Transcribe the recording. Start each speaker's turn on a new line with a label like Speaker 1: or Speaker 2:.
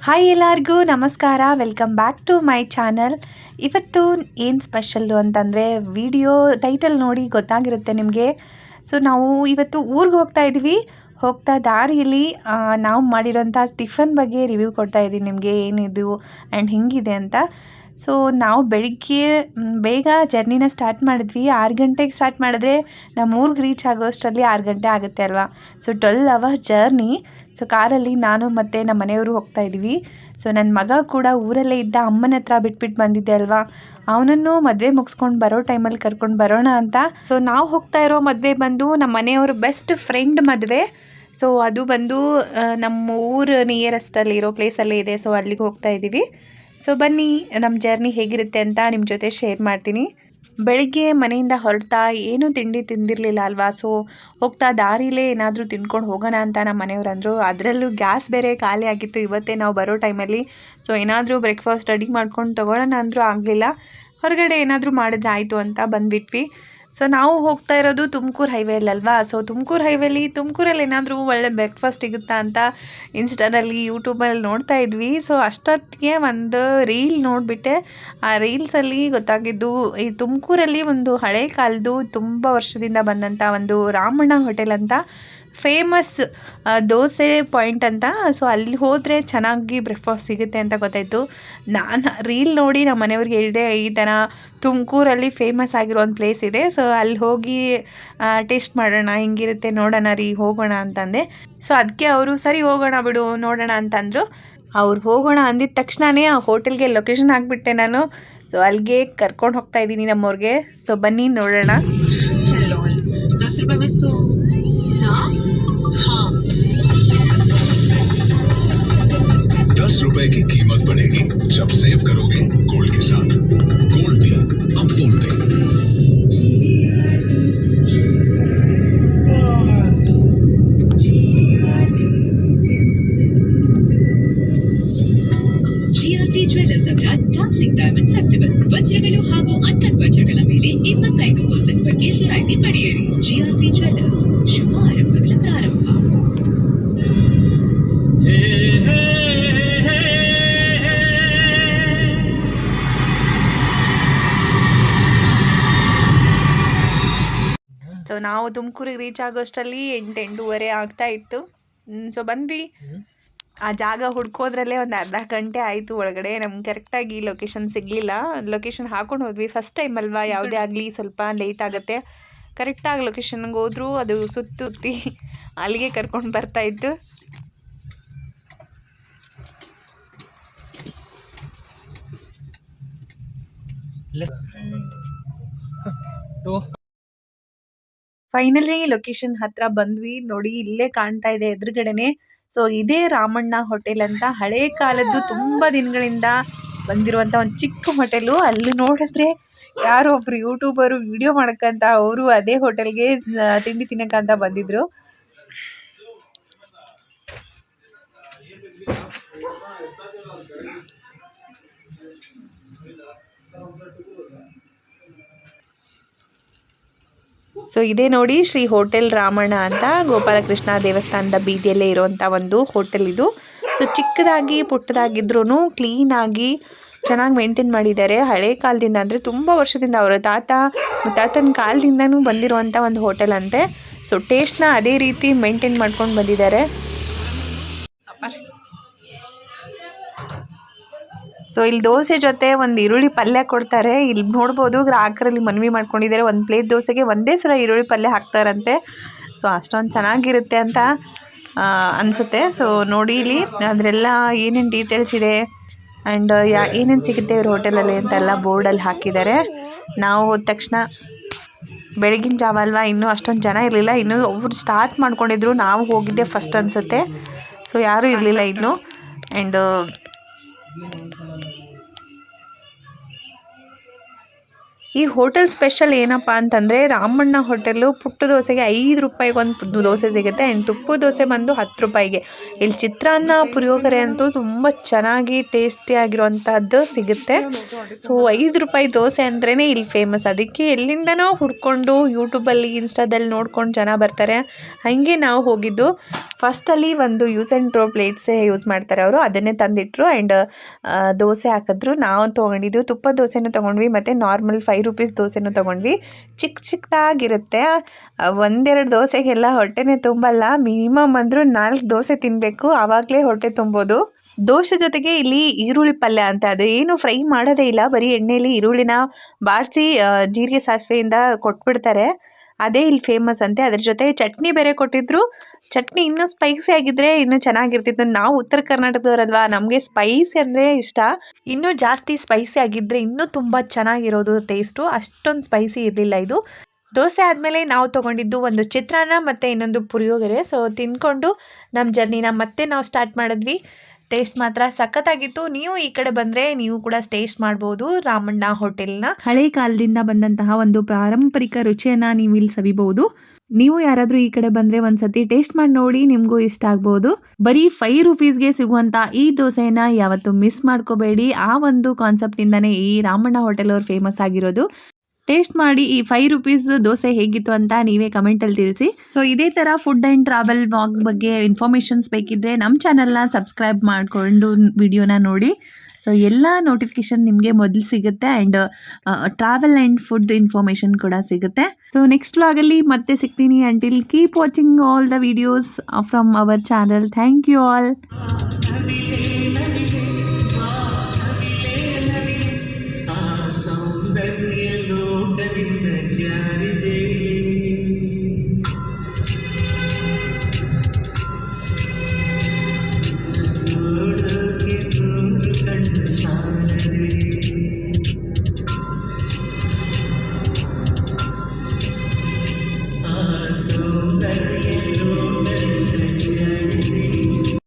Speaker 1: Hi ಎಲ್ಲರಿಗೂ ನಮಸ್ಕಾರ. Welcome back to my channel. ಇವತ್ತು ಏನು ಸ್ಪೆಷಲ್ಲು ಅಂತಂದರೆ ವಿಡಿಯೋ ಟೈಟಲ್ ನೋಡಿ ಗೊತ್ತಾಗಿರುತ್ತೆ ನಿಮಗೆ. ಸೊ ನಾವು ಇವತ್ತು ಊರಿಗೆ ಹೋಗ್ತಾ ಇದ್ದೀವಿ. ಹೋಗ್ತಾ ದಾರಿಯಲ್ಲಿ ನಾವು ಮಾಡಿರೋಂಥ ಟಿಫನ್ ಬಗ್ಗೆ ರಿವ್ಯೂ ಕೊಡ್ತಾ ಇದ್ದೀನಿ ನಿಮಗೆ, ಏನಿದು ಆ್ಯಂಡ್ ಹೆಂಗಿದೆ ಅಂತ. ಸೊ ನಾವು ಬೆಳಿಗ್ಗೆ ಬೇಗ ಜರ್ನಿನ ಸ್ಟಾರ್ಟ್ ಮಾಡಿದ್ವಿ. 6 ಗಂಟೆಗೆ ಸ್ಟಾರ್ಟ್ ಮಾಡಿದ್ರೆ ನಮ್ಮ ಊರಿಗೆ ರೀಚ್ ಆಗೋಷ್ಟರಲ್ಲಿ 6 ಗಂಟೆ ಆಗುತ್ತೆ ಅಲ್ವಾ. So 12 hours journey. ಸೊ ಕಾರಲ್ಲಿ ನಾನು ಮತ್ತು ನಮ್ಮ ಮನೆಯವರು ಹೋಗ್ತಾ ಇದ್ದೀವಿ. ಸೊ ನನ್ನ ಮಗ ಕೂಡ ಊರಲ್ಲೇ ಇದ್ದ, ಅಮ್ಮನ ಹತ್ರ ಬಿಟ್ಬಿಟ್ಟು ಬಂದಿದ್ದೆ ಅಲ್ವಾ, ಅವನನ್ನು ಮದುವೆ ಮುಗಿಸ್ಕೊಂಡು ಬರೋ ಟೈಮಲ್ಲಿ ಕರ್ಕೊಂಡು ಬರೋಣ ಅಂತ. ಸೊ ನಾವು ಹೋಗ್ತಾ ಇರೋ ಮದುವೆ ಬಂದು ನಮ್ಮ ಮನೆಯವ್ರ ಬೆಸ್ಟ್ ಫ್ರೆಂಡ್ ಮದುವೆ. ಸೊ ಅದು ಬಂದು ನಮ್ಮ ಊರು ನಿಯರೆಸ್ಟಲ್ಲಿರೋ ಪ್ಲೇಸಲ್ಲೇ ಇದೆ. ಸೊ ಅಲ್ಲಿಗೆ ಹೋಗ್ತಾ ಇದ್ದೀವಿ. ಸೊ ಬನ್ನಿ ನಮ್ಮ ಜರ್ನಿ ಹೇಗಿರುತ್ತೆ ಅಂತ ನಿಮ್ಮ ಜೊತೆ ಶೇರ್ ಮಾಡ್ತೀನಿ. ಬೆಳಿಗ್ಗೆ ಮನೆಯಿಂದ ಹೊರಡ್ತಾ ಏನೂ ತಿಂಡಿ ತಿಂದಿರಲಿಲ್ಲ ಅಲ್ವಾ. ಸೊ ಹೋಗ್ತಾ ದಾರಿಲೇ ಏನಾದರೂ ತಿನ್ಕೊಂಡು ಹೋಗೋಣ ಅಂತ ನಮ್ಮ ಮನೆಯವ್ರು ಅಂದರು. ಅದರಲ್ಲೂ ಗ್ಯಾಸ್ ಬೇರೆ ಖಾಲಿ ಆಗಿತ್ತು ಇವತ್ತೇ ನಾವು ಬರೋ ಟೈಮಲ್ಲಿ. ಸೊ ಏನಾದರೂ ಬ್ರೇಕ್ಫಾಸ್ಟ್ ರೆಡಿ ಮಾಡ್ಕೊಂಡು ತೊಗೊಳ್ಳೋಣ ಅಂದರೂ ಆಗಲಿಲ್ಲ. ಹೊರಗಡೆ ಏನಾದರೂ ಮಾಡಿದ್ರೆ ಆಯಿತು ಅಂತ ಬಂದುಬಿಟ್ವಿ. ಸೊ ನಾವು ಹೋಗ್ತಾ ಇರೋದು ತುಮಕೂರು ಹೈವೇಲಲ್ವಾ. ಸೊ ತುಮಕೂರಲ್ಲಿ ಏನಾದರೂ ಒಳ್ಳೆ ಬ್ರೇಕ್ಫಾಸ್ಟ್ ಸಿಗುತ್ತಾ ಅಂತ ಇನ್ಸ್ಟಾದಲ್ಲಿ ಯೂಟ್ಯೂಬಲ್ಲಿ ನೋಡ್ತಾ ಇದ್ವಿ. ಸೊ ಅಷ್ಟೊತ್ತಿಗೆ ಒಂದು ರೀಲ್ ನೋಡಿಬಿಟ್ಟೆ. ಆ ರೀಲ್ಸಲ್ಲಿ ಗೊತ್ತಾಗಿದ್ದು, ಈ ತುಮಕೂರಲ್ಲಿ ಒಂದು ಹಳೆ ಕಾಲದ್ದು ತುಂಬ ವರ್ಷದಿಂದ ಬಂದಂಥ ಒಂದು ರಾಮಣ್ಣ ಹೋಟೆಲ್ ಅಂತ ಫೇಮಸ್ ದೋಸೆ ಪಾಯಿಂಟ್ ಅಂತ. ಸೊ ಅಲ್ಲಿ ಹೋದರೆ ಚೆನ್ನಾಗಿ ಬ್ರೇಕ್ಫಾಸ್ಟ್ ಸಿಗುತ್ತೆ ಅಂತ ಗೊತ್ತಾಯಿತು. ನಾನು ರೀಲ್ ನೋಡಿ ನಮ್ಮ ಮನೆಯವ್ರಿಗೆ ಹೇಳಿದೆ, ಈ ಥರ ತುಮಕೂರಲ್ಲಿ ಫೇಮಸ್ ಆಗಿರೋ ಒಂದು ಪ್ಲೇಸ್ ಇದೆ. ಸೊ ಅಲ್ಲಿ ಹೋಗಿ ಟೇಸ್ಟ್ ಮಾಡೋಣ, ಹಿಂಗಿರುತ್ತೆ ನೋಡೋಣ ರೀ, ಹೋಗೋಣ ಅಂತಂದೆ. ಸೊ ಅದಕ್ಕೆ ಅವರು ಸರಿ ಹೋಗೋಣ ಬಿಡು ನೋಡೋಣ ಅಂತಂದರು. ಅವ್ರು ಹೋಗೋಣ ಅಂದಿದ ತಕ್ಷಣವೇ ಆ ಹೋಟೆಲ್ಗೆ ಲೊಕೇಶನ್ ಹಾಕ್ಬಿಟ್ಟೆ ನಾನು. ಸೊ ಅಲ್ಲಿಗೆ ಕರ್ಕೊಂಡು ಹೋಗ್ತಾ ಇದ್ದೀನಿ ನಮ್ಮವ್ರಿಗೆ. ಸೊ ಬನ್ನಿ ನೋಡೋಣ.
Speaker 2: 10 रुपए की कीमत बढ़ेगी जब सेव करोगे गोल्ड के साथ। गोल्ड भी अब फोन पे।
Speaker 3: ಜಿಆರ್ಟಿ ಜ್ಯುವೆಲ್ಲರ್ಸ್ ಅವರ ಡಾರ್ಸ್ಲಿಂಗ್ ಡೈಮಂಡ್ ಫೆಸ್ಟಿವಲ್ ವಜ್ರಗಳು ಹಾಗೂ ಅನ್ಕಟ್ ವಜ್ರಗಳ ಮೇಲೆ 25% ವರೆಗೆ ರಿಯಾಯಿತಿ ಪಡೆಯಿರಿ. ಜಿಆರ್ಟಿ ಜ್ಯುವೆಲ್ಲರ್ಸ್, ಶುಭ ಆರಂಭಗಳ ಪ್ರಾರಂಭ.
Speaker 1: ಸೊ ನಾವು ತುಮಕೂರಿಗೆ ರೀಚ್ ಆಗೋಷ್ಟರಲ್ಲಿ 8-8:30 ಆಗ್ತಾ ಇತ್ತು. ಸೊ ಬಂದ್ವಿ. ಆ ಜಾಗ ಹುಡ್ಕೋದ್ರಲ್ಲೇ ಒಂದು ಅರ್ಧ ಗಂಟೆ ಆಯಿತು ಒಳಗಡೆ. ನಮ್ಗೆ ಕರೆಕ್ಟಾಗಿ ಲೊಕೇಶನ್ ಸಿಗಲಿಲ್ಲ. ಲೊಕೇಶನ್ ಹಾಕೊಂಡು ಹೋದ್ವಿ, ಫಸ್ಟ್ ಟೈಮ್ ಅಲ್ವಾ, ಯಾವುದೇ ಆಗಲಿ ಸ್ವಲ್ಪ ಲೇಟ್ ಆಗುತ್ತೆ. ಕರೆಕ್ಟಾಗಿ ಲೊಕೇಶನ್ಗೆ ಹೋದರೂ ಅದು ಸುತ್ತಿ ಅಲ್ಲಿಗೆ ಕರ್ಕೊಂಡು ಬರ್ತಾಯಿತ್ತು. ಫೈನಲಿ ಲೊಕೇಶನ್ ಹತ್ರ ಬಂದ್ವಿ. ನೋಡಿ ಇಲ್ಲೇ ಕಾಣ್ತಾ ಇದೆ ಎದುರುಗಡೆನೆ. ಸೊ ಇದೇ ರಾಮಣ್ಣ ಹೋಟೆಲ್ ಅಂತ, ಹಳೇ ಕಾಲದ್ದು ತುಂಬ ದಿನಗಳಿಂದ ಬಂದಿರುವಂಥ ಒಂದು ಚಿಕ್ಕ ಹೋಟೆಲು. ಅಲ್ಲಿ ನೋಡಿದ್ರೆ ಯಾರೋ ಒಬ್ರು ಯೂಟ್ಯೂಬರು ವಿಡಿಯೋ ಮಾಡಕ್ಕಂತ ಅವರು ಅದೇ ಹೋಟೆಲ್ಗೆ ತಿಂಡಿ ತಿನ್ನಕ್ಕಂತ ಬಂದಿದ್ರು. ಸೊ ಇದೇ ನೋಡಿ ಶ್ರೀ ಹೋಟೆಲ್ ರಾಮಣ್ಣ ಅಂತ, ಗೋಪಾಲಕೃಷ್ಣ ದೇವಸ್ಥಾನದ ಬೀದಿಯಲ್ಲೇ ಇರುವಂಥ ಒಂದು ಹೋಟೆಲ್ ಇದು. ಸೊ ಚಿಕ್ಕದಾಗಿ ಪುಟ್ಟದಾಗಿದ್ರೂ ಕ್ಲೀನಾಗಿ ಚೆನ್ನಾಗಿ ಮೇಂಟೈನ್ ಮಾಡಿದ್ದಾರೆ. ಹಳೆ ಕಾಲದಿಂದ ಅಂದರೆ ತುಂಬ ವರ್ಷದಿಂದ, ಅವರ ತಾತನ ಕಾಲದಿಂದನೂ ಬಂದಿರುವಂಥ ಒಂದು ಹೋಟೆಲ್ ಅಂತೆ. ಸೊ ಟೇಸ್ಟ್ನ ಅದೇ ರೀತಿ ಮೇಂಟೈನ್ ಮಾಡ್ಕೊಂಡು ಬಂದಿದ್ದಾರೆ. ಸೊ ಇಲ್ಲಿ ದೋಸೆ ಜೊತೆ ಒಂದು ಈರುಳ್ಳಿ ಪಲ್ಯ ಕೊಡ್ತಾರೆ. ಇಲ್ಲಿ ನೋಡ್ಬೋದು ಗ್ರಾಹಕರಲ್ಲಿ ಮನವಿ ಮಾಡ್ಕೊಂಡಿದ್ದಾರೆ, ಒಂದು ಪ್ಲೇಟ್ ದೋಸೆಗೆ ಒಂದೇ ಸಲ ಈರುಳ್ಳಿ ಪಲ್ಯ ಹಾಕ್ತಾರಂತೆ. ಸೊ ಅಷ್ಟೊಂದು ಚೆನ್ನಾಗಿರುತ್ತೆ ಅಂತ ಅನಿಸುತ್ತೆ. ಸೊ ನೋಡಿ ಇಲ್ಲಿ ಅದರೆಲ್ಲ ಏನೇನು ಡೀಟೇಲ್ಸ್ ಇದೆ ಆ್ಯಂಡ್ ಏನೇನು ಸಿಗುತ್ತೆ ಇವ್ರ ಹೋಟೆಲಲ್ಲಿ ಅಂತೆಲ್ಲ ಬೋರ್ಡಲ್ಲಿ ಹಾಕಿದ್ದಾರೆ. ನಾವು ಹೋದ ತಕ್ಷಣ ಬೆಳಗಿನ ಜಾವ ಅಲ್ವಾ, ಇನ್ನೂ ಅಷ್ಟೊಂದು ಜನ ಇರಲಿಲ್ಲ. ಇನ್ನೂ ಒಬ್ಬರು ಸ್ಟಾರ್ಟ್ ಮಾಡ್ಕೊಂಡಿದ್ರು, ನಾವು ಹೋಗಿದ್ದೆ ಫಸ್ಟ್ ಅನಿಸುತ್ತೆ. ಸೊ ಯಾರೂ ಇರಲಿಲ್ಲ ಇನ್ನೂ. ಆ್ಯಂಡ್ ಈ ಹೋಟೆಲ್ ಸ್ಪೆಷಲ್ ಏನಪ್ಪ ಅಂತಂದರೆ ರಾಮಣ್ಣ ಹೋಟೆಲು ಪುಟ್ಟ ದೋಸೆಗೆ 5 ರೂಪಾಯಿಗೆ ಒಂದು ದೋಸೆ ಸಿಗುತ್ತೆ ಆ್ಯಂಡ್ ತುಪ್ಪ ದೋಸೆ ಬಂದು 10 ರೂಪಾಯಿಗೆ. ಇಲ್ಲಿ ಚಿತ್ರಾನ್ನ ಪುಳಿಯೋಗರೆ ಅಂತೂ ತುಂಬ ಚೆನ್ನಾಗಿ ಟೇಸ್ಟಿಯಾಗಿರುವಂಥದ್ದು ಸಿಗುತ್ತೆ. ಸೊ 5 ರೂಪಾಯಿ ದೋಸೆ ಅಂದ್ರೇ ಇಲ್ಲಿ ಫೇಮಸ್. ಅದಕ್ಕೆ ಎಲ್ಲಿಂದನೋ ಹುಡ್ಕೊಂಡು ಯೂಟ್ಯೂಬಲ್ಲಿ ಇನ್ಸ್ಟಾದಲ್ಲಿ ನೋಡ್ಕೊಂಡು ಜನ ಬರ್ತಾರೆ. ಹಾಗೆ ನಾವು ಹೋಗಿದ್ದು ಫಸ್ಟಲ್ಲಿ ಒಂದು ಯೂಸ್ ಆ್ಯಂಡ್ ಥ್ರೋ ಪ್ಲೇಟ್ಸೇ ಯೂಸ್ ಮಾಡ್ತಾರೆ ಅವರು, ಅದನ್ನೇ ತಂದಿಟ್ಟರು ಆ್ಯಂಡ್ ದೋಸೆ ಹಾಕಿದ್ರು. ನಾವು ತೊಗೊಂಡಿದ್ದು ತುಪ್ಪ ದೋಸೆನೂ ತೊಗೊಂಡ್ವಿ ಮತ್ತು ನಾರ್ಮಲ್ 5 ರೂಪೀಸ್ ದೋಸೆನೂ ತೊಗೊಂಡ್ವಿ. ಚಿಕ್ಕದಾಗಿರುತ್ತೆ. ಒಂದೆರಡು ದೋಸೆಗೆಲ್ಲ ಹೊಟ್ಟೆನೇ ತುಂಬಲ್ಲ. ಮಿನಿಮಮ್ ಅಂದರೂ 4 ದೋಸೆ ತಿನ್ನಬೇಕು, ಆವಾಗಲೇ ಹೊಟ್ಟೆ ತುಂಬೋದು. ದೋಸೆ ಜೊತೆಗೆ ಇಲ್ಲಿ ಈರುಳ್ಳಿ ಪಲ್ಯ ಅಂತ, ಅದೇನು ಫ್ರೈ ಮಾಡೋದೇ ಇಲ್ಲ, ಬರೀ ಎಣ್ಣೆಯಲ್ಲಿ ಈರುಳ್ಳಿನ ಬಾಡಿಸಿ ಜೀರಿಗೆ ಸಾಸಿವೆಯಿಂದ ಕೊಟ್ಬಿಡ್ತಾರೆ. ಅದೇ ಇಲ್ಲಿ ಫೇಮಸ್ ಅಂತೆ. ಅದ್ರ ಜೊತೆ ಚಟ್ನಿ ಬೇರೆ ಕೊಟ್ಟಿದ್ರು. ಚಟ್ನಿ ಇನ್ನೂ ಸ್ಪೈಸಿ ಆಗಿದ್ದರೆ ಇನ್ನೂ ಚೆನ್ನಾಗಿರ್ತಿತ್ತು. ನಾವು ಉತ್ತರ ಕರ್ನಾಟಕದವರಲ್ವಾ, ನಮಗೆ ಸ್ಪೈಸಿ ಅಂದರೆ ಇಷ್ಟ. ಇನ್ನೂ ಜಾಸ್ತಿ ಸ್ಪೈಸಿ ಆಗಿದ್ದರೆ ಇನ್ನೂ ತುಂಬ ಚೆನ್ನಾಗಿರೋದು ಟೇಸ್ಟು. ಅಷ್ಟೊಂದು ಸ್ಪೈಸಿ ಇರಲಿಲ್ಲ ಇದು. ದೋಸೆ ಆದಮೇಲೆ ನಾವು ತೊಗೊಂಡಿದ್ದು ಒಂದು ಚಿತ್ರಾನ್ನ ಮತ್ತು ಇನ್ನೊಂದು ಪುಳಿಯೋಗರೆ. ಸೊ ತಿಂದ್ಕೊಂಡು ನಮ್ಮ ಜರ್ನಿನ ಮತ್ತೆ ನಾವು ಸ್ಟಾರ್ಟ್ ಮಾಡಿದ್ವಿ. ಟೇಸ್ಟ್ ಮಾತ್ರ ಸಖತ್ತಾಗಿತ್ತು. ನೀವು ಈ ಕಡೆ ಬಂದರೆ ನೀವು ಕೂಡ ಟೇಸ್ಟ್ ಮಾಡ್ಬೋದು ರಾಮಣ್ಣ ಹೋಟೆಲ್ನ. ಹಳೆ ಕಾಲದಿಂದ ಬಂದಂತಹ ಒಂದು ಪಾರಂಪರಿಕ ರುಚಿಯನ್ನು ನೀವು ಇಲ್ಲಿ ಸವಿಬಹುದು. ನೀವು ಯಾರಾದರೂ ಈ ಕಡೆ ಬಂದರೆ ಒಂದ್ಸತಿ ಟೇಸ್ಟ್ ಮಾಡಿ ನೋಡಿ, ನಿಮಗೂ ಇಷ್ಟ ಆಗ್ಬೋದು. ಬರೀ 5 ರೂಪೀಸ್ಗೆ ಸಿಗುವಂಥ ಈ ದೋಸೆನ ಯಾವತ್ತೂ ಮಿಸ್ ಮಾಡ್ಕೋಬೇಡಿ. ಆ ಒಂದು ಕಾನ್ಸೆಪ್ಟಿಂದನೇ ಈ ರಾಮಣ್ಣ ಹೋಟೆಲ್ ಅವ್ರು ಫೇಮಸ್ ಆಗಿರೋದು. ಟೇಸ್ಟ್ ಮಾಡಿ ಈ 5 ರೂಪೀಸ್ ದೋಸೆ ಹೇಗಿತ್ತು ಅಂತ ನೀವೇ ಕಮೆಂಟಲ್ಲಿ ತಿಳಿಸಿ. ಸೊ ಇದೇ ಥರ ಫುಡ್ ಆ್ಯಂಡ್ ಟ್ರಾವೆಲ್ ವ್ಲಾಗ್ ಬಗ್ಗೆ ಇನ್ಫಾರ್ಮೇಷನ್ಸ್ ಬೇಕಿದ್ದರೆ ನಮ್ಮ ಚಾನಲ್ನ ಸಬ್ಸ್ಕ್ರೈಬ್ ಮಾಡಿಕೊಂಡು ವಿಡಿಯೋನ ನೋಡಿ. ಸೊ ಎಲ್ಲ ನೋಟಿಫಿಕೇಷನ್ ನಿಮಗೆ ಮೊದಲು ಸಿಗುತ್ತೆ and travel and food information ಕೂಡ ಸಿಗುತ್ತೆ. ಸೊ ನೆಕ್ಸ್ಟ್ ವ್ಲಾಗಲ್ಲಿ ಮತ್ತೆ ಸಿಗ್ತೀನಿ. Until keep watching all the videos from our channel. Thank you all.